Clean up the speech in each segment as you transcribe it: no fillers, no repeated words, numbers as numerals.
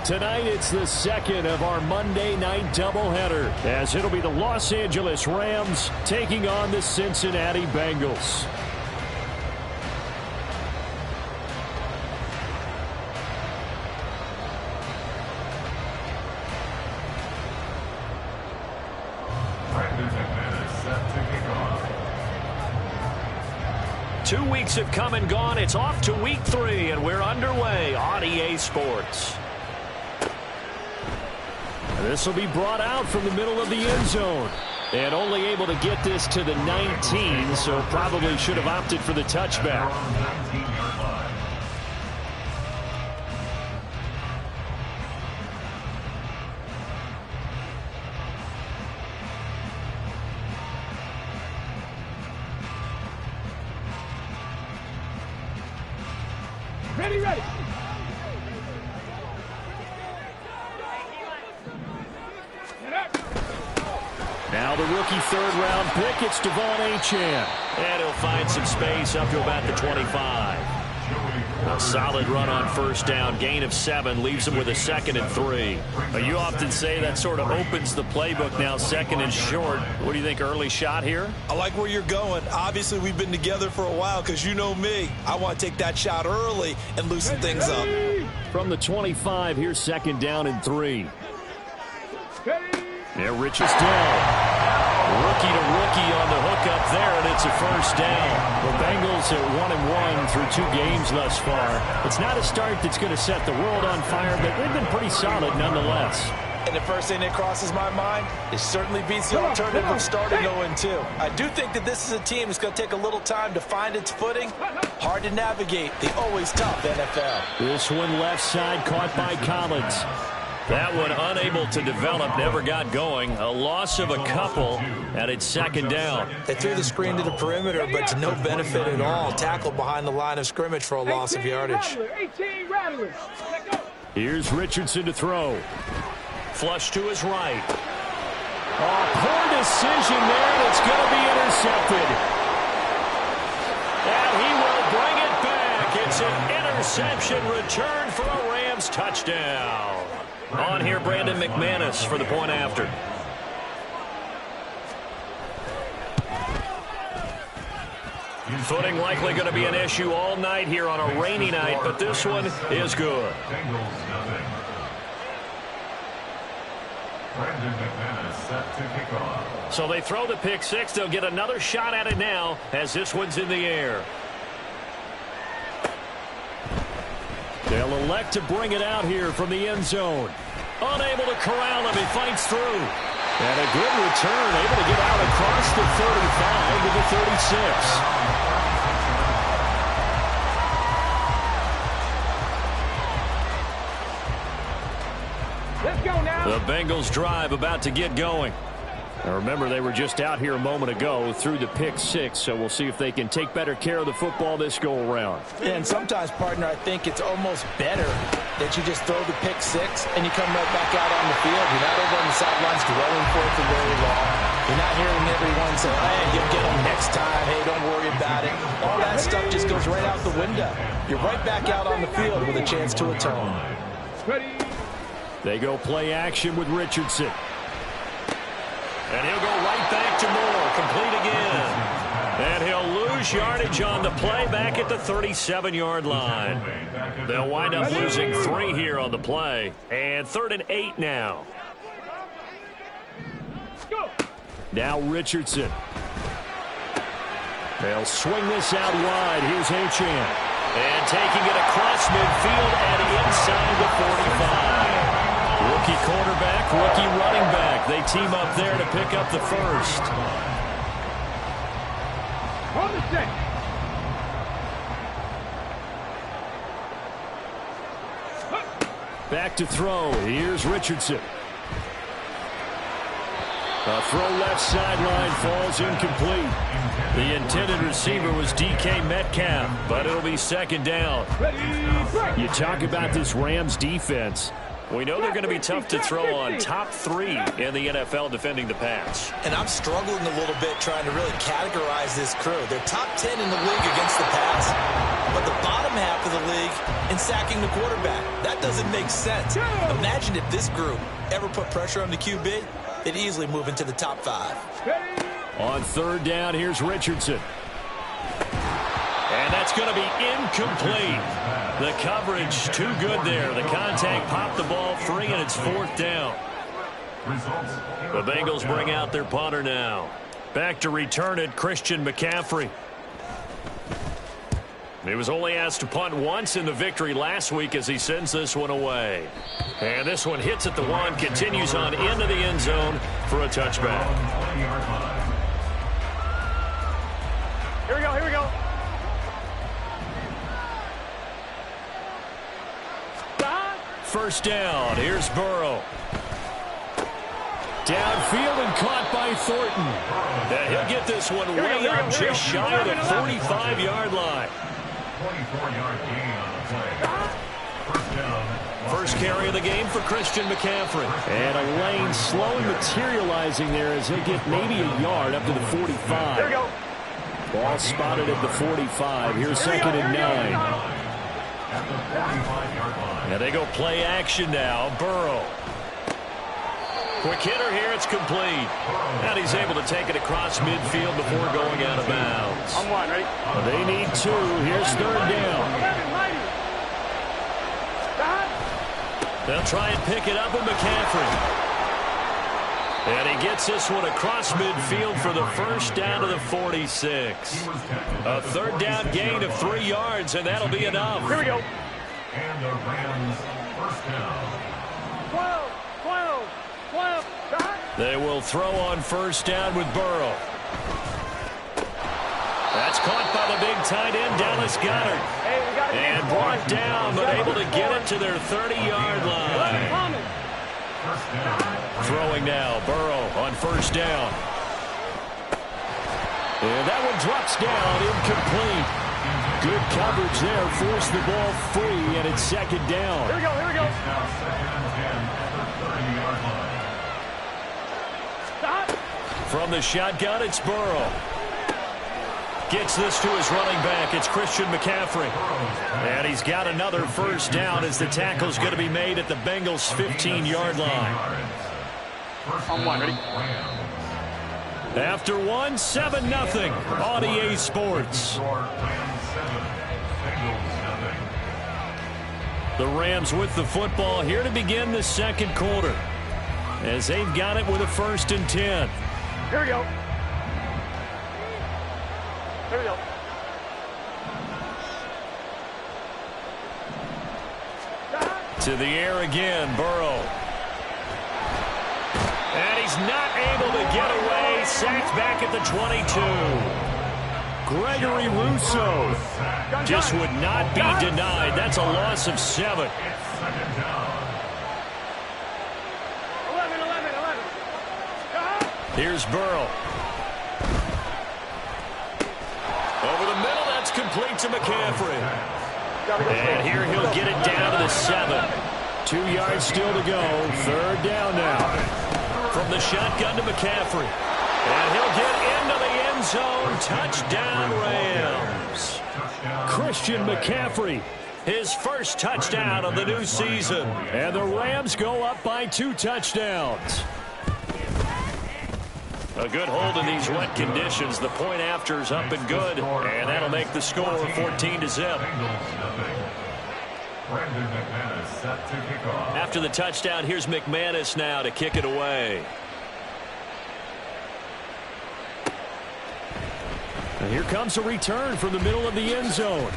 Tonight, it's the second of our Monday night doubleheader, as it'll be the Los Angeles Rams taking on the Cincinnati Bengals. Two weeks have come and gone. It's off to week 3, and we're underway on EA Sports. This will be brought out from the middle of the end zone. And only able to get this to the 19, so probably should have opted for the touchback. Ready. Now the rookie third-round pick, it's Devon Achane. And he'll find some space up to about the 25. A solid run on first down, gain of 7, leaves him with a 2nd and 3. You often say that sort of opens the playbook now, 2nd and short. What do you think, early shot here? I like where you're going. Obviously, we've been together for a while because you know me. I want to take that shot early and loosen things up. From the 25, here's 2nd down and 3. Yeah, Rich is down. Rookie to rookie on the hook up there, and it's a first down. The Bengals are 1-1 through 2 games thus far. It's not a start that's going to set the world on fire, but they've been pretty solid nonetheless. And the first thing that crosses my mind, it certainly beats the alternative of starting 0-2. I do think that this is a team that's going to take a little time to find its footing. Hard to navigate the always tough NFL. This one left side caught by Collins. That one unable to develop, never got going. A loss of a couple, and it's 2nd down. They threw the screen to the perimeter, but to no benefit at all. Tackled behind the line of scrimmage for a loss of yardage. Here's Richardson to throw. Flush to his right. Oh, poor decision there, and it's going to be intercepted. And he will bring it back. It's an interception return for a Rams touchdown. On here, Brandon McManus for the point after. Footing likely going to be an issue all night here on a rainy night, but this one is good. So they throw the pick 6. They'll get another shot at it now as this one's in the air. They'll elect to bring it out here from the end zone. Unable to corral him. He fights through. And a good return. Able to get out across the 35 to the 36. Let's go now. The Bengals drive about to get going. Now remember, they were just out here a moment ago through the pick 6, so we'll see if they can take better care of the football this go-around. And sometimes, partner, I think it's almost better that you just throw the pick 6 and you come right back out on the field. You're not over on the sidelines dwelling for it for very long. You're not hearing everyone say, hey, you'll get them next time. Hey, don't worry about it. All that stuff just goes right out the window. You're right back out on the field with a chance to atone. Ready. They go play action with Richardson. And he'll go right back to Moore. Complete again. And he'll lose yardage on the play back at the 37-yard line. They'll wind up losing 3 here on the play. And 3rd and 8 now. Now Richardson. They'll swing this out wide. Here's Achane. And taking it across midfield and inside the 45. Rookie quarterback, rookie running back. They team up there to pick up the first. On the set. Back to throw. Here's Richardson. A throw left sideline falls incomplete. The intended receiver was DK Metcalf, but it'll be 2nd down. You talk about this Rams defense. We know they're going to be tough to throw on. Top 3 in the NFL defending the pass. And I'm struggling a little bit trying to really categorize this crew. They're top 10 in the league against the pass. but the bottom half of the league in sacking the quarterback. That doesn't make sense. Imagine if this group ever put pressure on the QB, they'd easily move into the top 5. On third down, here's Richardson. And that's going to be incomplete. The coverage too good there. The contact popped the ball free, and it's fourth down. The Bengals bring out their punter now. Back to return it, Christian McCaffrey. He was only asked to punt once in the victory last week as he sends this one away. And this one hits at the 1, continues on into the end zone for a touchback. Here we go, here we go. First down, here's Burrow. Downfield and caught by Thornton. And he'll get this one way up just shy of the 45-yard line. 24-yard gain on the play. First down. First carry of the game for Christian McCaffrey. And a lane slowly materializing there as he'll get maybe a yard up to the 45. Here we go. Ball spotted at the 45. Here's second and 9. At the 45-yard line. And they go play action now. Burrow. Quick hitter here. It's complete. And he's able to take it across midfield before going out of bounds. I'm one, ready? They need 2. Here's third down. They'll try and pick it up with McCaffrey. And he gets this one across midfield for the first down to the 46. A third down gain of 3 yards, and that'll be enough. Here we go. And the Rams first down. 12. They will throw on first down with Burrow. That's caught by the big tight end, Dallas Goedert. And brought down, but able to get it to their 30-yard line. Throwing now, Burrow on first down. And that one drops down, incomplete. Good coverage there, forced the ball free, and it's second down. Here we go, here we go. It's now second and 10 at the 30-yard line. Stop. From the shotgun, it's Burrow. Gets this to his running back. It's Christian McCaffrey. And he's got another first down as the tackle's going to be made at the Bengals' 15-yard line. I'm one, ready? After 1, 7-0 on EA Sports. The Rams with the football here to begin the second quarter, as they've got it with a 1st and 10. Here we go. Here we go. To the air again, Burrow. And he's not able to get away. Sacked back at the 22. Gregory Rousseau just would not be denied. That's a loss of 7. 11. Here's Burrow. Over the middle, that's complete to McCaffrey. And here he'll get it down to the 7. 2 yards still to go. Third down now. From the shotgun to McCaffrey. And he'll get into the end zone. Touchdown, Rams. Christian McCaffrey, his first touchdown of the new season. And the Rams go up by 2 touchdowns. A good hold in these wet conditions. The point after's up and good. And that'll make the score 14-0. After the touchdown, here's McManus now to kick it away. And here comes a return from the middle of the end zone.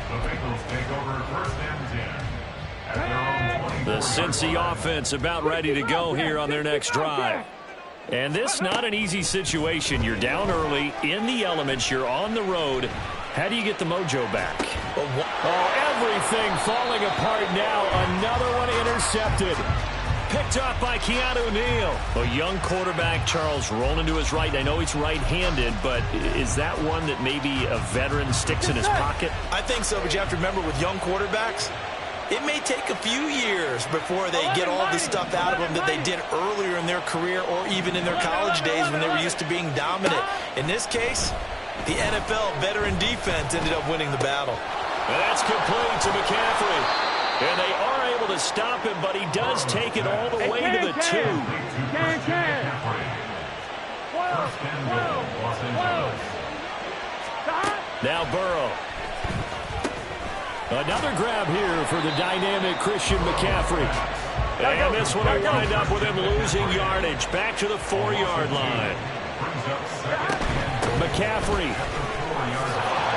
The Bengals take over 1st and 10 at their own 20. The Cincy offense about ready to go here on their next drive. And this not an easy situation. You're down early, in the elements, you're on the road. How do you get the mojo back? Oh, everything falling apart now. Another one intercepted. Picked up by Keanu Neal. A young quarterback, Charles, rolling to his right. I know he's right-handed, but is that one that maybe a veteran sticks in his pocket? I think so, but you have to remember with young quarterbacks, it may take a few years before they get all the stuff out of them that they did earlier in their career or even in their college days when they were used to being dominant. In this case, The NFL veteran defense ended up winning the battle. And that's complete to McCaffrey. And they are able to stop him, but he does take it all the way to the 2. Now Burrow. Another grab here for the dynamic Christian McCaffrey. And this one will wind up with him losing yardage. Back to the 4-yard line. McCaffrey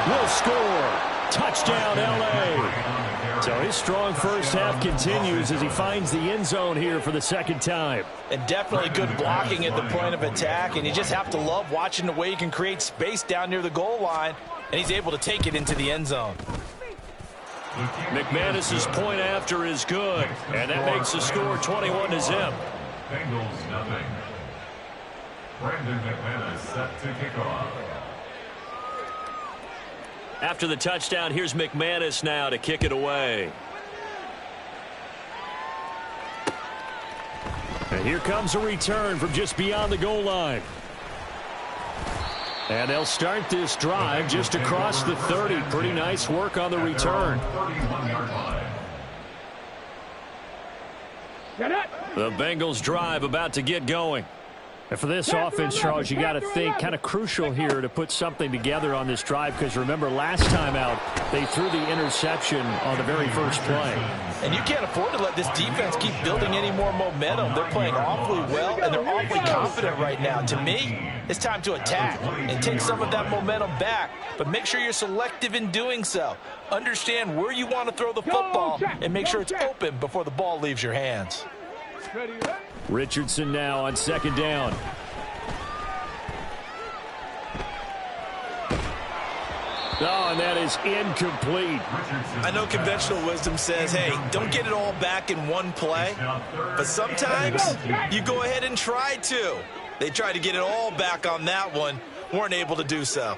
will score. Touchdown, L.A. So his strong first half continues as he finds the end zone here for the second time. And definitely good blocking at the point of attack. And you just have to love watching the way he can create space down near the goal line. And he's able to take it into the end zone. McManus's point after is good. And that makes the score 21-0. Bengals nothing. Brandon McManus set to kick off. After the touchdown, here's McManus now to kick it away. And here comes a return from just beyond the goal line. And they'll start this drive just across the 30. Pretty nice work on the return. The Bengals drive about to get going. And for this offense, Charles, you got to think kind of crucial here to put something together on this drive, because remember last time out they threw the interception on the very first play. And you can't afford to let this defense keep building any more momentum. They're playing awfully well, and they're awfully confident right now. To me, it's time to attack and take some of that momentum back, but make sure you're selective in doing so. Understand where you want to throw the football and make sure it's open before the ball leaves your hands. Richardson now on second down. Oh, and that is incomplete. I know conventional wisdom says, hey, don't get it all back in one play. But sometimes you go ahead and try to. They tried to get it all back on that one. Weren't able to do so.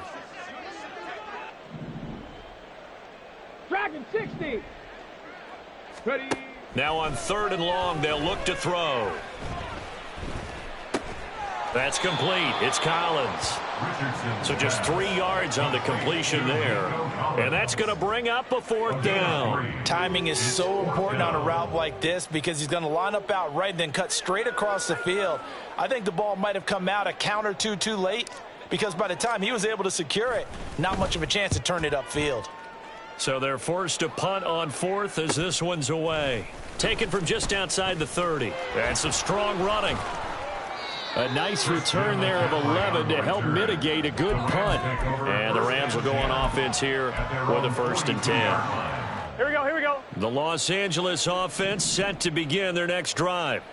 Dragon 60. Ready. Now on 3rd and long, they'll look to throw. That's complete. It's Collins. So just 3 yards on the completion there. And that's going to bring up a 4th down. Timing is so important on a route like this because he's going to line up out right and then cut straight across the field. I think the ball might have come out a count or two too late because by the time he was able to secure it, not much of a chance to turn it upfield. So they're forced to punt on 4th as this one's away. Taken from just outside the 30. And some strong running. A nice return there of 11 to help mitigate a good punt. And the Rams will go on offense here with a 1st and 10. Here we go, here we go. The Los Angeles offense set to begin their next drive.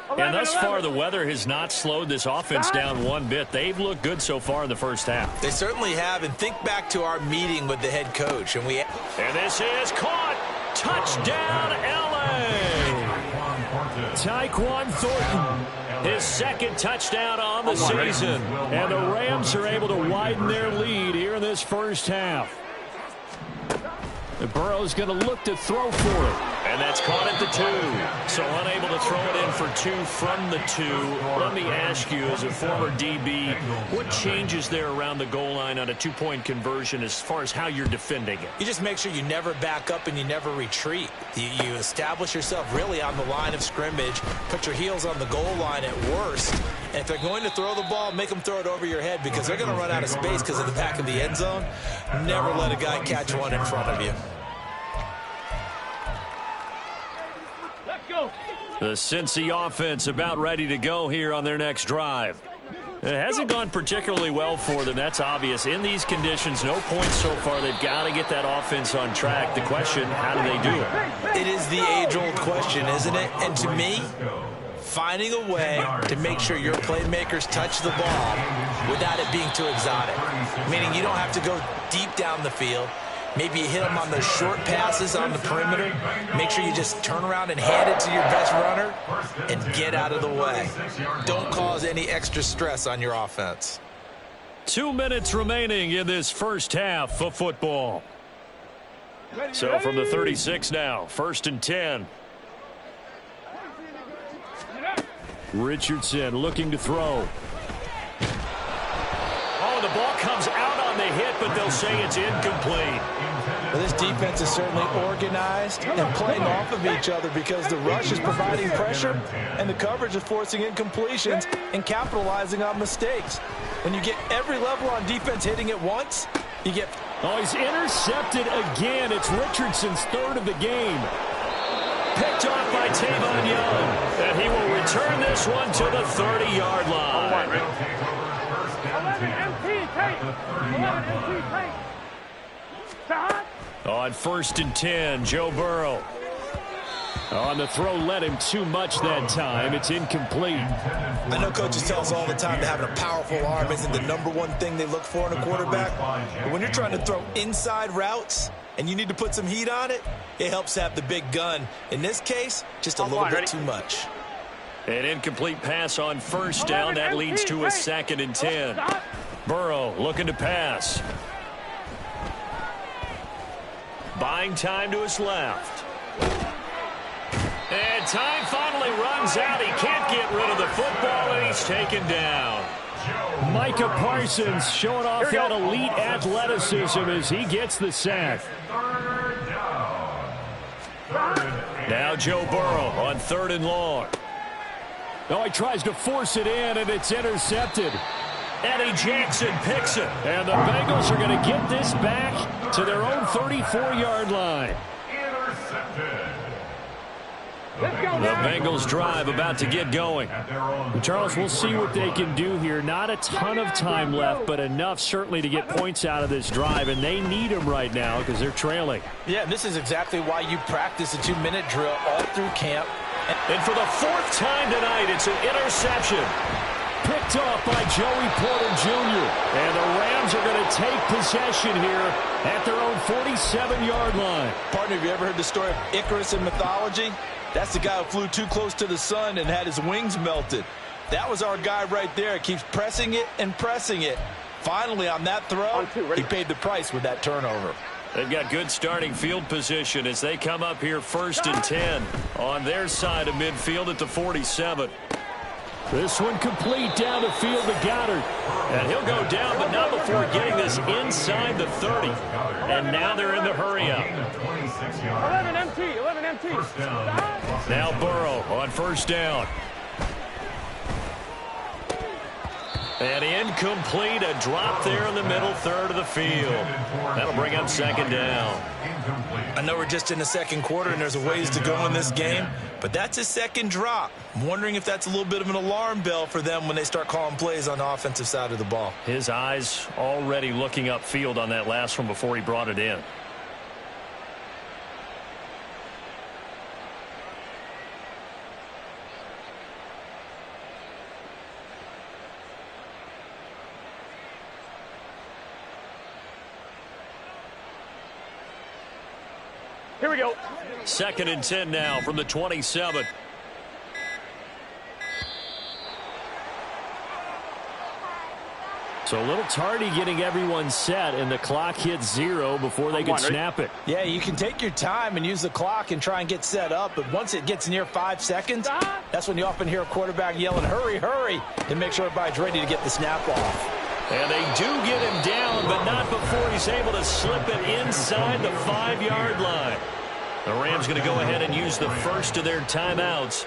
And thus far, the weather has not slowed this offense down one bit. They've looked good so far in the first half. They certainly have. And think back to our meeting with the head coach. And this is caught. Touchdown, L.A. Tyquan Thornton. His 2nd touchdown on the season. And the Rams are able to widen their lead here in this first half. Burrow's going to look to throw for it. And that's caught at the 2. So unable to throw it in for 2 from the 2. Let me ask you, as a former DB, what changes there around the goal line on a 2-point conversion as far as how you're defending it? You just make sure you never back up and you never retreat. You establish yourself really on the line of scrimmage, put your heels on the goal line at worst. And if they're going to throw the ball, make them throw it over your head because they're going to run out of space because of the back of the end zone. Never let a guy catch one in front of you. The Cincy offense about ready to go here on their next drive. It hasn't gone particularly well for them. That's obvious. In these conditions, no points so far. They've got to get that offense on track. The question, how do they do it? It is the age-old question, isn't it? And to me, finding a way to make sure your playmakers touch the ball without it being too exotic. Meaning you don't have to go deep down the field. Maybe you hit them on those short passes on the perimeter. Make sure you just turn around and hand it to your best runner and get out of the way. Don't cause any extra stress on your offense. 2 minutes remaining in this first half of football. So from the 36 now, 1st and 10. Richardson looking to throw. Oh, the ball comes out on the hit, but they'll say it's incomplete. Well, this defense is certainly organized and playing off of each other because the rush is providing pressure and the coverage is forcing incompletions and capitalizing on mistakes. When you get every level on defense hitting at once, you get... Oh, he's intercepted again. It's Richardson's third of the game. Picked off by Tavon Young. And he will return this one to the 30-yard line. 11 MT, take. 11 MT, take. On 1st and 10, Joe Burrow. On the throw, led him too much that time. It's incomplete. I know coaches tell us all the time that having a powerful arm isn't the #1 thing they look for in a quarterback. But when you're trying to throw inside routes and you need to put some heat on it, it helps to have the big gun. In this case, just a little bit too much. An incomplete pass on 1st down. That leads to a 2nd and 10. Burrow looking to pass. Buying time to his left. And time finally runs out. He can't get rid of the football, and he's taken down. Micah Parsons showing off that elite athleticism as he gets the sack. Now Joe Burrow on 3rd and long. Oh, he tries to force it in, and it's intercepted. Eddie Jackson picks it. And the Bengals are going to get this back to their own 34-yard line. The Bengals drive about to get going. Charles, we'll see what they can do here. Not a ton of time left, but enough certainly to get points out of this drive, and they need them right now because they're trailing. Yeah, this is exactly why you practice a 2-minute drill all through camp. And for the 4th time tonight, it's an interception. Picked off by Joey Porter Jr. And the Rams are going to take possession here at their own 47-yard line. Partner, have you ever heard the story of Icarus in mythology? That's the guy who flew too close to the sun and had his wings melted. That was our guy right there. Keeps pressing it and pressing it. Finally, on that throw, he paid the price with that turnover. They've got good starting field position as they come up here 1st and 10 on their side of midfield at the 47. This one complete down the field to Goddard. And he'll go down, but not before getting this inside the 30. And now they're in the hurry-up. 11 MT, 11 MT. Now Burrow on 1st down. And incomplete, a drop there in the middle 3rd of the field. That'll bring up 2nd down. I know we're just in the 2nd quarter and there's a ways to go in this game, but that's a 2nd drop. I'm wondering if that's a little bit of an alarm bell for them when they start calling plays on the offensive side of the ball. His eyes already looking upfield on that last one before he brought it in. Here we go. 2nd and 10 now from the 27. So a little tardy getting everyone set, and the clock hits 0 before they can snap it. Yeah, you can take your time and use the clock and try and get set up, but once it gets near 5 seconds, that's when you often hear a quarterback yelling, hurry, hurry, to make sure everybody's ready to get the snap off. And they do get him down, but not before he's able to slip it inside the 5-yard line. The Rams going to go ahead and use the first of their timeouts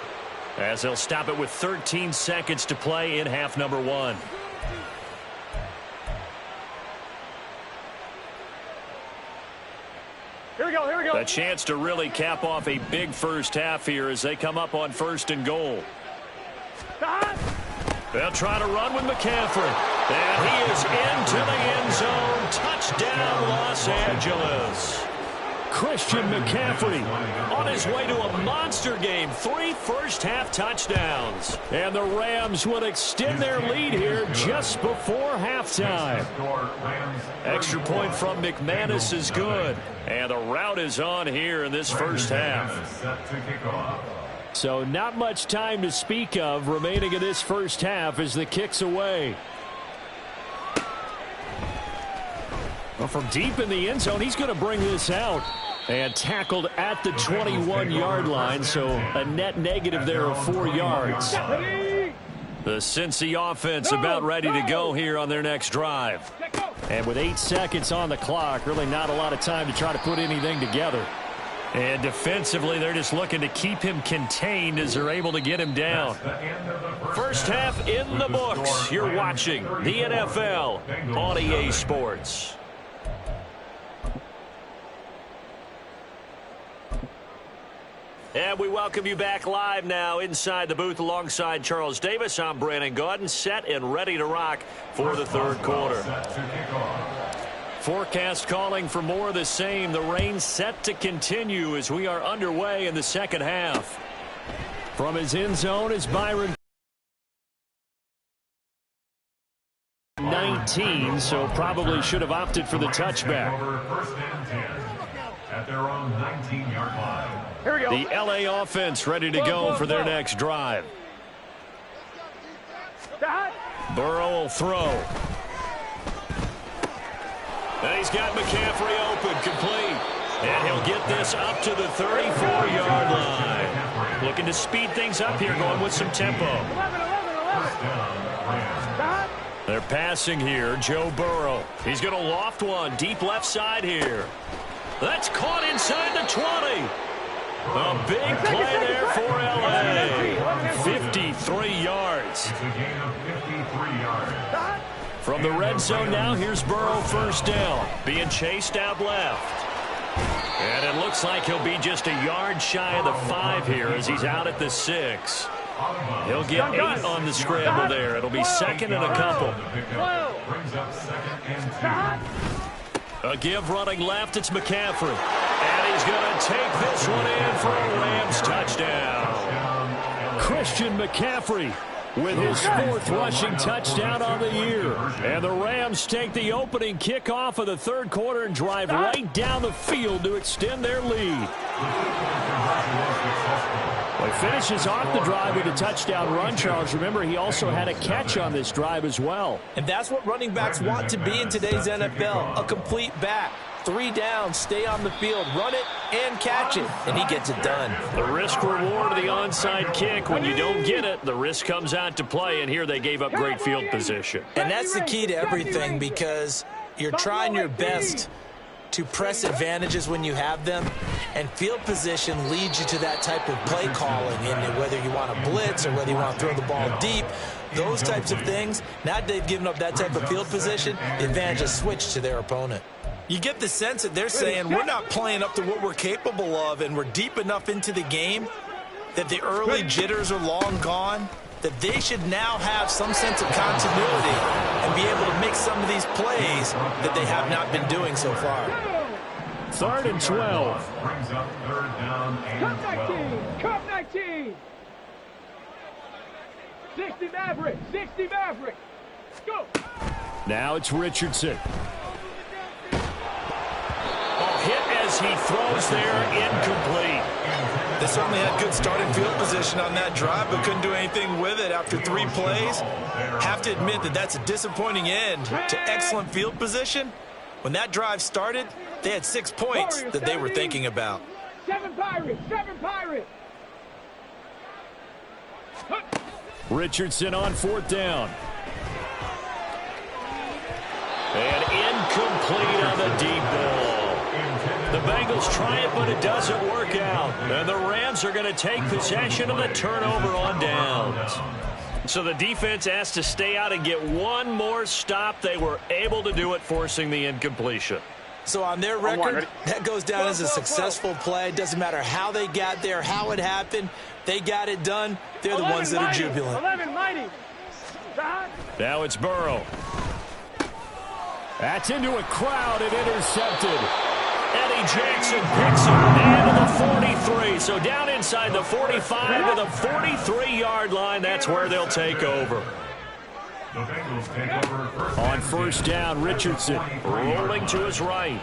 as they'll stop it with 13 seconds to play in half number 1. Here we go, here we go. A chance to really cap off a big first half here as they come up on 1st and goal. They'll try to run with McCaffrey. And he is into the end zone. Touchdown, Los Angeles. Christian McCaffrey on his way to a monster game. 3 first-half touchdowns. And the Rams will extend their lead here just before halftime. Extra point from McManus is good. And the route is on here in this first half. So not much time to speak of remaining in this first half as the kick's away. Well, from deep in the end zone, he's going to bring this out. And tackled at the 21-yard line, so a net negative there of 4 yards. The Cincy offense about ready to go here on their next drive. And with 8 seconds on the clock, really not a lot of time to try to put anything together. And defensively, they're just looking to keep him contained as they're able to get him down. First half in the books. You're watching the NFL on EA Sports. And we welcome you back live now inside the booth alongside Charles Davis. I'm Brandon Gaudin, set and ready to rock for the third quarter. Forecast calling for more of the same. The rain set to continue as we are underway in the second half. From his end zone is Byron. 19, so probably should have opted for the touchback. First and 10 at their own 19-yard line. Here we go. The LA offense ready to go for their next drive. Burrow will throw. And he's got McCaffrey open, complete. And he'll get this up to the 34-yard line. Looking to speed things up here, going with some tempo. They're passing here, Joe Burrow. He's going to loft one, deep left side here. That's caught inside the 20. A big play there for LA. 53 yards. It's a gain of 53 yards. From the red zone now, here's Burrow first down. Being chased out left. And it looks like he'll be just a yard shy of the 5 here as he's out at the 6. He'll get 8 on the scramble there. It'll be second and a couple. Brings up second and 2. A give running left, it's McCaffrey. And he's going to take this one in for a Rams touchdown. Christian McCaffrey with his 4th rushing touchdown on the year. And the Rams take the opening kickoff of the third quarter and drive right down the field to extend their lead. Well, he finishes off the drive with a touchdown run, Charles. Remember, he also had a catch on this drive as well. And that's what running backs want to be in today's NFL, a complete back. 3 downs, stay on the field, run it, and catch it, and he gets it done. The risk-reward of the onside kick. When you don't get it, the risk comes out to play, and here they gave up great field position. And that's the key to everything, because you're trying your best to press advantages when you have them, and field position leads you to that type of play calling, and whether you want to blitz or whether you want to throw the ball deep, those types of things. Now that they've given up that type of field position, the advantage is switched to their opponent. You get the sense that they're saying we're not playing up to what we're capable of, and we're deep enough into the game that the early jitters are long gone, that they should now have some sense of continuity and be able to make some of these plays that they have not been doing so far. 3rd and 12. Brings up 3rd down and 12. Cup 19. 60 Maverick. 60 Maverick. Go. Now it's Richardson. Hit as he throws there, incomplete. They certainly had good starting field position on that drive, but couldn't do anything with it after 3 plays. Have to admit that that's a disappointing end to excellent field position. When that drive started, they had 6 points that they were thinking about. 7 Pirates. 7 Pirates. Richardson on 4th down. And incomplete on the deep ball. The Bengals try it, but it doesn't work out. And the Rams are going to take possession of the turnover on downs. So the defense has to stay out and get one more stop. They were able to do it, forcing the incompletion. So on their record, that goes down as a successful play. Doesn't matter how they got there, how it happened. They got it done. They're the ones that are jubilant. 11 mighty. Now it's Burrow. That's into a crowd and intercepted. Eddie Jackson picks him down to the 43. So down inside the 45 to the 43-yard line. That's where they'll take over. The Bengals take over On first down, Richardson rolling to his right.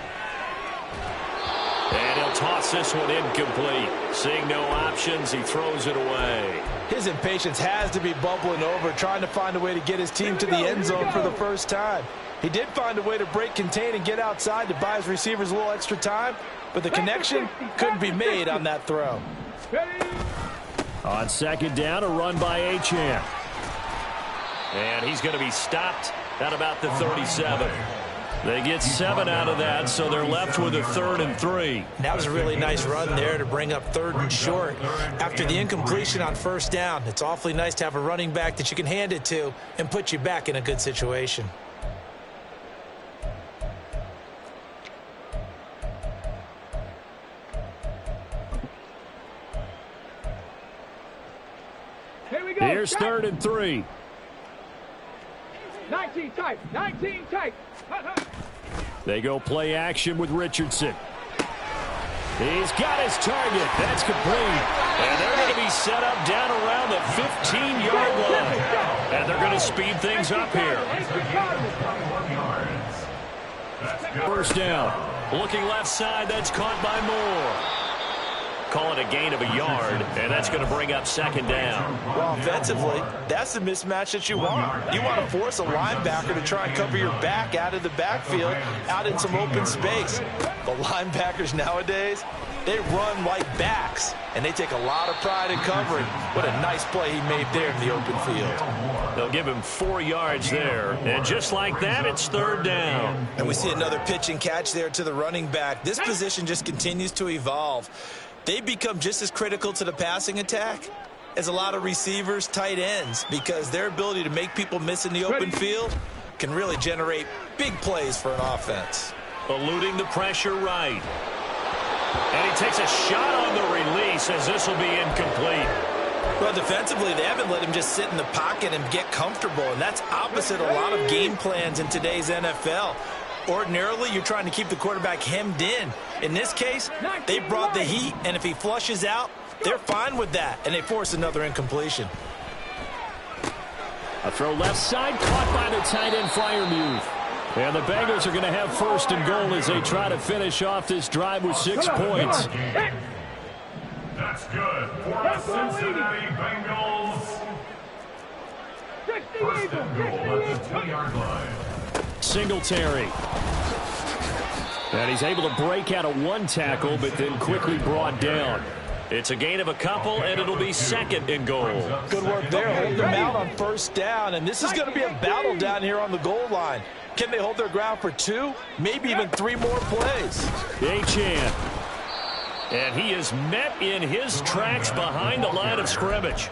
And he'll toss this one incomplete. Seeing no options, he throws it away. His impatience has to be bubbling over, trying to find a way to get his team to the end zone for the first time. He did find a way to break contain and get outside to buy his receivers a little extra time, but the connection couldn't be made on that throw. On second down, a run by Achane. And he's going to be stopped at about the 37. They get 7 out of that, so they're left with a 3rd and 3. That was a really nice run there to bring up 3rd and short. After the incompletion on 1st down, it's awfully nice to have a running back that you can hand it to and put you back in a good situation. Here we go. Here's 3rd and 3. 19 tight. 19 tight. They go play action with Richardson. He's got his target. That's complete. And they're going to be set up down around the 15-yard line. And they're going to speed things up here. 1st down. Looking left side. That's caught by Moore. Call it a gain of a yard, and that's going to bring up 2nd down. Well, offensively, that's the mismatch that you want. You want to force a linebacker to try and cover your back out of the backfield, out in some open space. The linebackers nowadays, they run like backs, and they take a lot of pride in covering. What a nice play he made there in the open field. They'll give him 4 yards there, and just like that, it's 3rd down. And we see another pitch and catch there to the running back. This position just continues to evolve. They become just as critical to the passing attack as a lot of receivers, tight ends, because their ability to make people miss in the open field can really generate big plays for an offense. Eluding the pressure right. And he takes a shot on the release as this will be incomplete. Well, defensively, they haven't let him just sit in the pocket and get comfortable, and that's opposite a lot of game plans in today's NFL. Ordinarily, you're trying to keep the quarterback hemmed in. In this case, they brought the heat, and if he flushes out, they're fine with that, and they force another incompletion. A throw left side, caught by the tight end Freiermuth. And the Bengals are going to have 1st and goal as they try to finish off this drive with 6 points. That's good for the Cincinnati Bengals. 1st and goal at the 20-yard line. Singletary. And he's able to break out of 1 tackle, but then quickly brought down. It's a gain of a couple, and it'll be 2nd and goal. Good work there, holding them out on 1st down, and this is going to be a battle down here on the goal line. Can they hold their ground for 2, maybe even 3 more plays? Achane. And he is met in his tracks behind the line of scrimmage.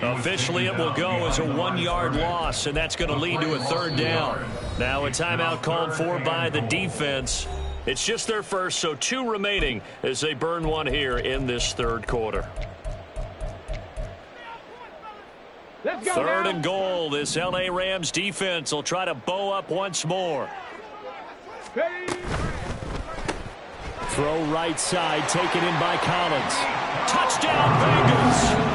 Officially, it will go as a 1-yard loss, and that's going to lead to a 3rd down. Now a timeout called for by the defense. It's just their first, so 2 remaining as they burn 1 here in this 3rd quarter. 3rd and goal. This L.A. Rams defense will try to bow up once more. Throw right side, taken in by Collins. Touchdown, Bengals!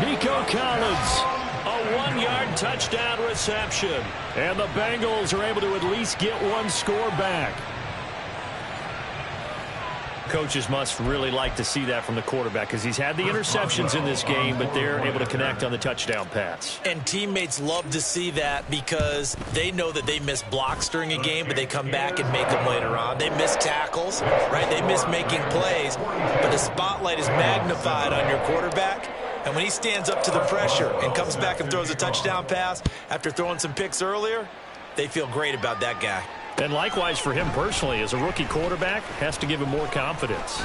Nico Collins, a 1-yard touchdown reception. And the Bengals are able to at least get 1 score back. Coaches must really like to see that from the quarterback because he's had the interceptions in this game, but they're able to connect on the touchdown pass. And teammates love to see that because they know that they miss blocks during a game, but they come back and make them later on. They miss tackles, right? They miss making plays, but the spotlight is magnified on your quarterback. And when he stands up to the pressure and comes back and throws a touchdown pass after throwing some picks earlier, they feel great about that guy. And likewise for him personally, as a rookie quarterback, has to give him more confidence.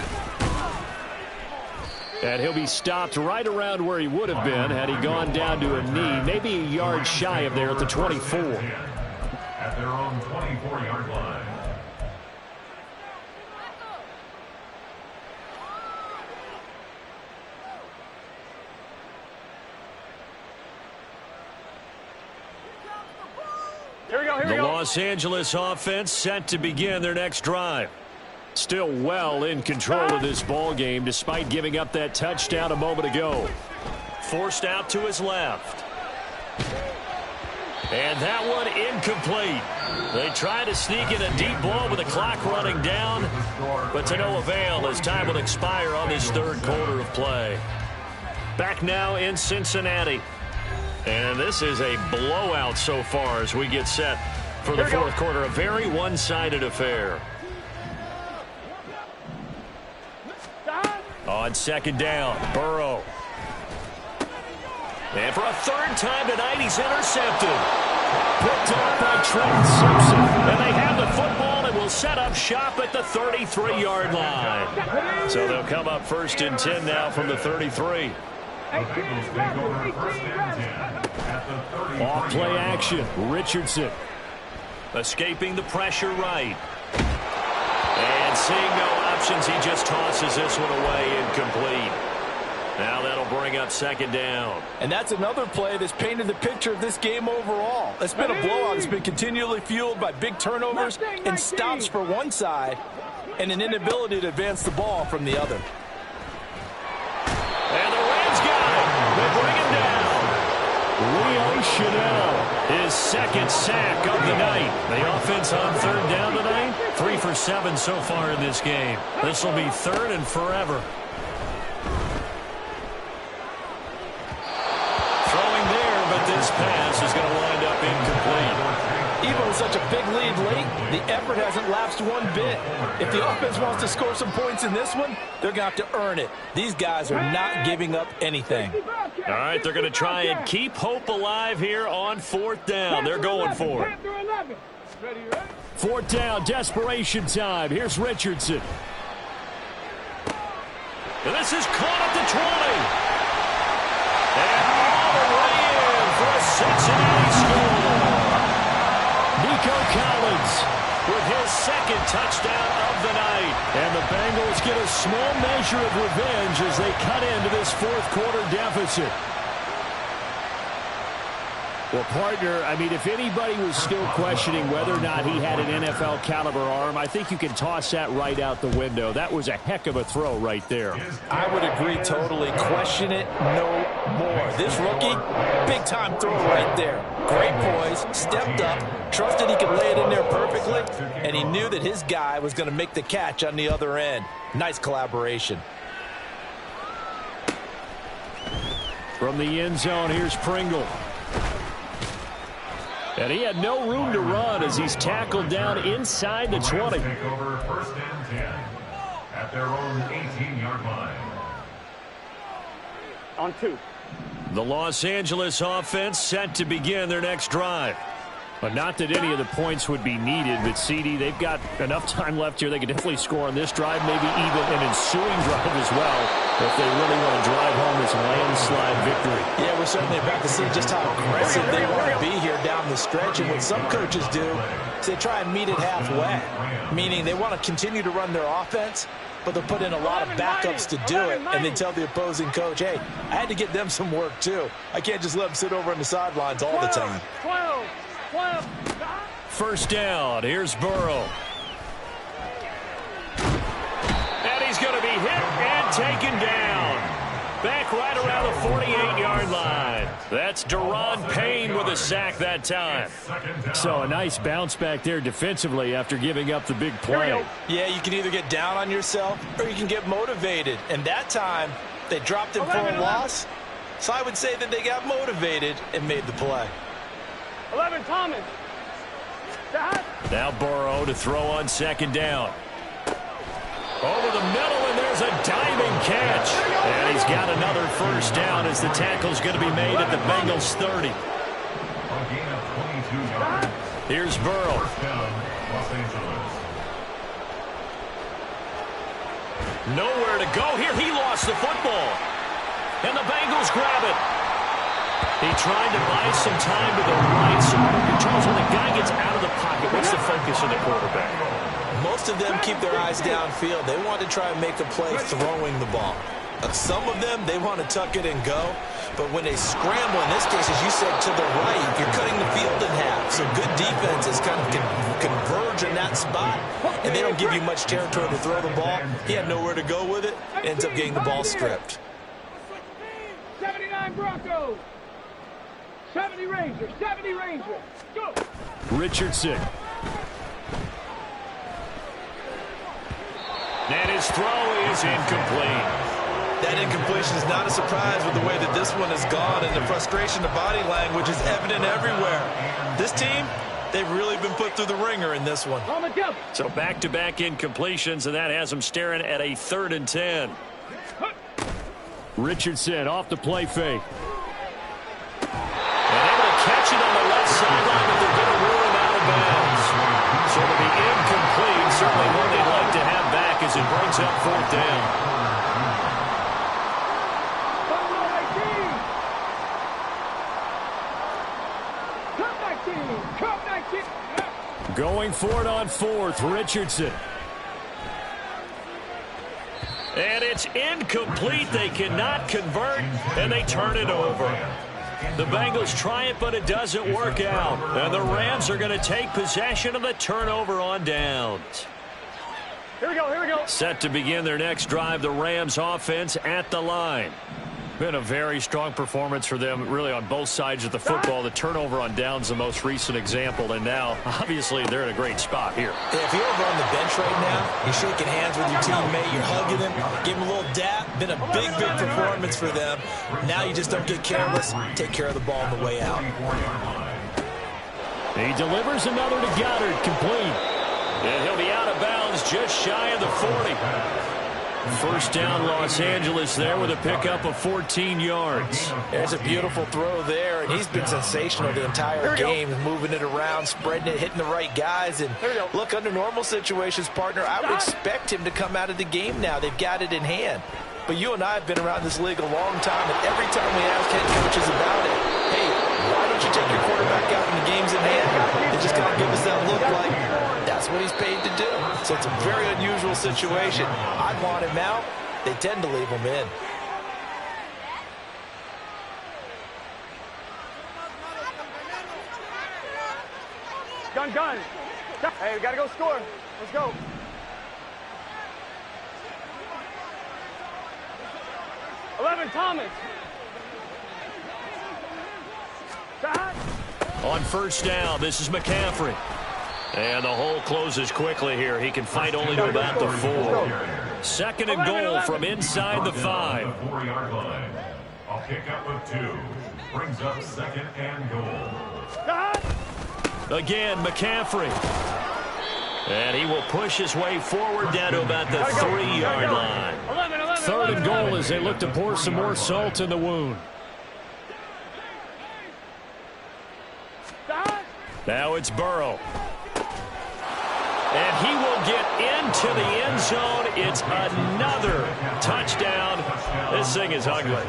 And he'll be stopped right around where he would have been had he gone down to a knee, maybe a yard shy of there at the 24. At their own 24-yard line. The Los Angeles offense set to begin their next drive. Still well in control of this ball game despite giving up that touchdown a moment ago. Forced out to his left. And that one incomplete. They try to sneak in a deep ball with the clock running down, but to no avail as time will expire on this 3rd quarter of play. Back now in Cincinnati. And this is a blowout so far as we get set for the 4th quarter. A very one-sided affair. On 2nd down, Burrow. And for a 3rd time tonight, he's intercepted. Picked off by Trent Simpson. And they have the football and will set up shop at the 33-yard line. So they'll come up 1st and 10 now from the 33. Off play action. Richardson. Escaping the pressure right. And seeing no options, he just tosses this one away incomplete. Now that'll bring up 2nd down. And that's another play that's painted the picture of this game overall. It's been a blowout. It's been continually fueled by big turnovers and stops for one side and an inability to advance the ball from the other. And the Rams got him. They bring him down. Leo Chanel, his 2nd sack of the night. The offense on 3rd down tonight, 3 for 7 so far in this game. This will be 3rd and forever. Throwing there, but this pass is going to wind up incomplete. Even with such a big lead late, the effort hasn't lapsed one bit. If the offense wants to score some points in this one, they're going to have to earn it. These guys are not giving up anything. All right, they're going to try and keep hope alive here on 4th down. They're going for it. 4th down, desperation time. Here's Richardson. And this is caught at the 20. And all the way in for a Cincinnati score. Nico Collins with his 2nd touchdown of the night. And the Bengals get a small measure of revenge as they cut into this 4th quarter deficit. Well, partner, I mean, if anybody was still questioning whether or not he had an NFL caliber arm, I think you can toss that right out the window. That was a heck of a throw right there. I would agree totally. Question it no more. This rookie, big-time throw right there. Great poise, stepped up, trusted he could lay it in there perfectly, and he knew that his guy was going to make the catch on the other end. Nice collaboration. From the end zone, here's Pringle. And he had no room to run as he's tackled down inside the 20. Take over 1st and 10 at their own 18-yard line. On 2. The Los Angeles offense set to begin their next drive. But not that any of the points would be needed, but CD, they've got enough time left here. They could definitely score on this drive, maybe even an ensuing drive as well, if they really want to drive home this landslide victory. Yeah, we're certainly about to see just how aggressive they want to be here down the stretch. And what some coaches do is they try and meet it halfway, meaning they want to continue to run their offense, but they'll put in a lot of backups to do it, and they tell the opposing coach, hey, I had to get them some work too. I can't just let them sit over on the sidelines all the time. 12. 1st down. Here's Burrow. And he's going to be hit and taken down. Back right around the 48-yard line. That's Deron Payne with a sack that time. So a nice bounce back there defensively after giving up the big play. Yeah, you can either get down on yourself or you can get motivated. And that time, they dropped him for a loss. So I would say that they got motivated and made the play. 11, Thomas. Now Burrow to throw on 2nd down. Over the middle, and there's a diving catch. And he's got another 1st down as the tackle's going to be made at the Bengals 30. A gain of 22 yards. Here's Burrow. 1st down, Los Angeles. Nowhere to go here. He lost the football. And the Bengals grab it. He tried to buy some time to the right. So, Charles, when the guy gets out of the pocket, what's the focus of the quarterback? Most of them keep their eyes downfield. They want to try and make a play throwing the ball. Some of them, they want to tuck it and go. But when they scramble, in this case, as you said, to the right, you're cutting the field in half. So good defenses kind of converge in that spot, and they don't give you much territory to throw the ball. He had nowhere to go with it. Ends up getting the ball stripped. 79 Broncos. 70 Rangers. 70 Rangers. Go. Richardson. And his throw is incomplete. That incompletion is not a surprise with the way that this one has gone, and the frustration, the body language is evident everywhere. This team, they've really been put through the ringer in this one. So back-to-back incompletions, and that has them staring at a 3rd and 10. Richardson off the play fake. And able to catch it on the left sideline of the as it brings up 4th down. Going for it on 4th, Richardson. And it's incomplete. They cannot convert, and they turn it over. The Bengals try it, but it doesn't work out. And the Rams are going to take possession of the turnover on downs. Here we go. Set to begin their next drive, the Rams offense at the line. Been a very strong performance for them, really, on both sides of the football. The turnover on downs, the most recent example, and now, obviously, they're in a great spot here. Yeah, if you're over on the bench right now, you're shaking hands with your teammate, you're hugging him, give him a little dap. Been a big performance for them. Now you just don't get careless. Take care of the ball on the way out. He delivers another to Goddard, complete. And he'll be out of bounds just shy of the 40. First down, Los Angeles there with a pickup of 14 yards. There's a beautiful throw there, and he's been sensational the entire game, moving it around, spreading it, hitting the right guys. And look, under normal situations, partner, I would expect him to come out of the game now. They've got it in hand. But you and I have been around this league a long time, and every time we ask head coaches about it, hey, why don't you take your quarterback out when the game's in hand? They just kind of give us that look like that's what he's paid to do. So it's a very unusual situation. I'd want him out. They tend to leave him in. Gun. Hey, we got to go score. Let's go. Thomas. On first down, this is McCaffrey. And the hole closes quickly here. He can fight only to about the 4. Second and goal from inside the 5. 4-yard line. A pickup of 2. Brings up second and goal. Again, McCaffrey. And he will push his way forward down to about the 3-yard line. Third and goal as they look to pour some more salt in the wound. Now it's Burrow. And he will get into the end zone. It's another touchdown. This thing is ugly.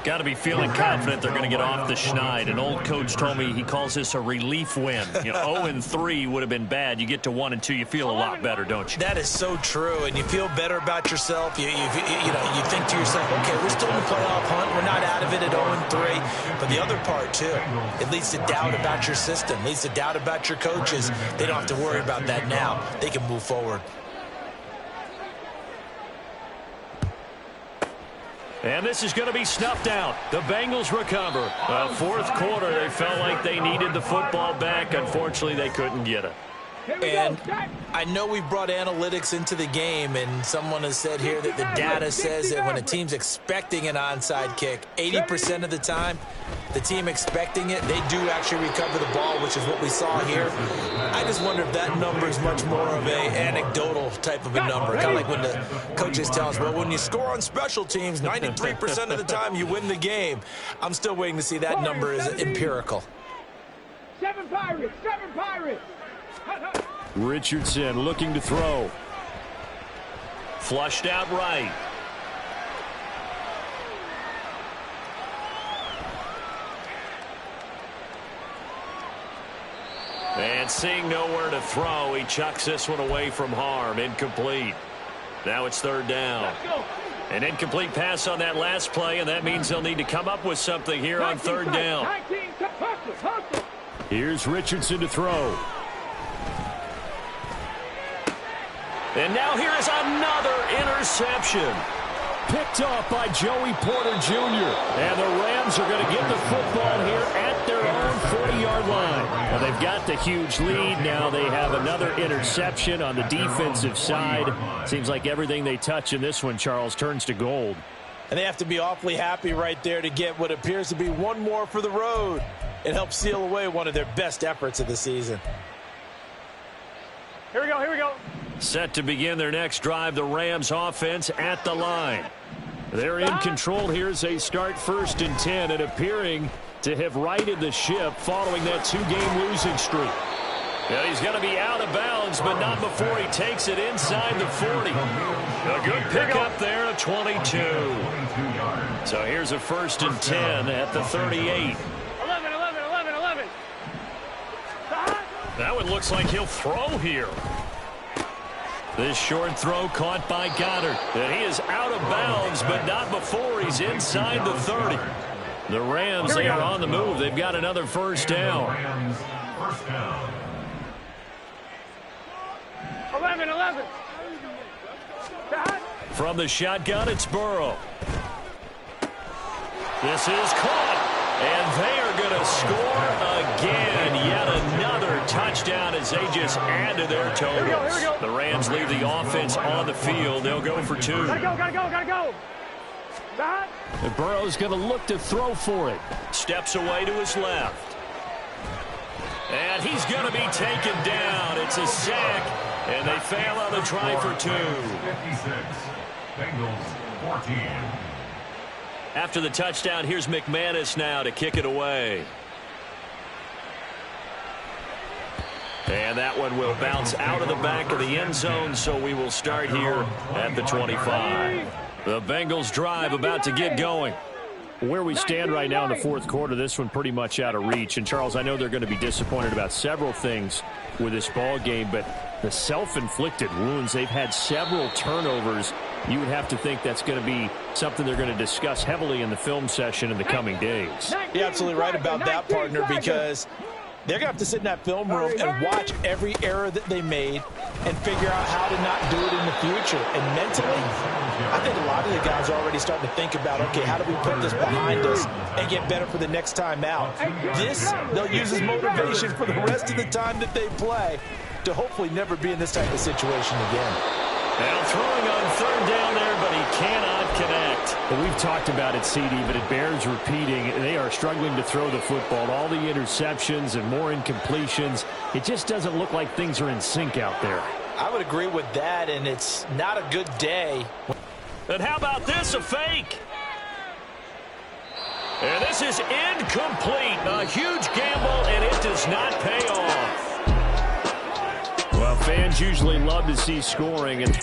Got to be feeling confident they're going to get off the schneid. An old coach told me he calls this a relief win. 0-3 would have been bad. You get to 1-2, you feel a lot better, don't you? That is so true, and you feel better about yourself. You think to yourself, okay, we're still in the playoff hunt. We're not out of it at 0-3. But the other part, too, it leads to doubt about your system, leads to doubt about your coaches. They don't have to worry about that now. They can move forward. And this is going to be snuffed out. The Bengals recover. Fourth quarter, they felt like they needed the football back. Unfortunately, they couldn't get it. And I know we brought analytics into the game, and someone has said here that the data says that when a team's expecting an onside kick, 80% of the time, the team expecting it, they do actually recover the ball, which is what we saw here. I just wonder if that number is much more of a anecdotal type of a number, kind of like when the coaches tell us, well, when you score on special teams, 93% of the time you win the game. I'm still waiting to see that number is empirical. 7 Pirates! Richardson looking to throw. Flushed out right. And seeing nowhere to throw, he chucks this one away from harm. Incomplete. Now it's third down. An incomplete pass on that last play, and that means they'll need to come up with something here on third down. Here's Richardson to throw. And now here is another interception. Picked off by Joey Porter Jr. And the Rams are going to get the football here at their own 40-yard line. Well, they've got the huge lead. Now they have another interception on the defensive side. Seems like everything they touch in this one, Charles, turns to gold. And they have to be awfully happy right there to get what appears to be one more for the road. It helps seal away one of their best efforts of the season. Here we go. Set to begin their next drive, the Rams offense at the line. They're in control here as they start first and 10 and appearing to have righted the ship following that 2-game losing streak. And he's going to be out of bounds, but not before he takes it inside the 40. A good pickup there at 22. So here's a 1st and 10 at the 38. 11. That one looks like he'll throw here. This short throw caught by Goddard. And he is out of bounds, but not before he's inside the 30. The Rams, they are on the move. They've got another 1st down. 11. From the shotgun, it's Burrow. This is caught. And they are going to score again. Yet another touchdown as they just add to their totals. The Rams leave the offense on the field. They'll go for 2. Gotta go. And Burrow's going to look to throw for it. Steps away to his left. And he's going to be taken down. It's a sack. And they fail on the try for 2. 56. Bengals 14. After the touchdown, here's McManus now to kick it away. And that one will bounce out of the back of the end zone, so we will start here at the 25. The Bengals drive about to get going. Where we stand right now in the 4th quarter, this one pretty much out of reach. And, Charles, I know they're going to be disappointed about several things with this ball game, but the self-inflicted wounds, they've had several turnovers. You would have to think that's going to be something they're going to discuss heavily in the film session in the coming days. You're absolutely right about that, partner, because they're going to have to sit in that film room and watch every error that they made and figure out how to not do it in the future. And mentally, I think a lot of the guys are already starting to think about, okay, how do we put this behind us and get better for the next time out? This, they'll use as motivation for the rest of the time that they play to hopefully never be in this type of situation again. Now throwing on 3rd down there, but he cannot connect. Well, we've talked about it, CD, but it bears repeating. They are struggling to throw the football. All the interceptions and more incompletions. It just doesn't look like things are in sync out there. I would agree with that, and it's not a good day. And how about this, a fake? And this is incomplete. A huge gamble, and it does not pay off. Well, fans usually love to see scoring, and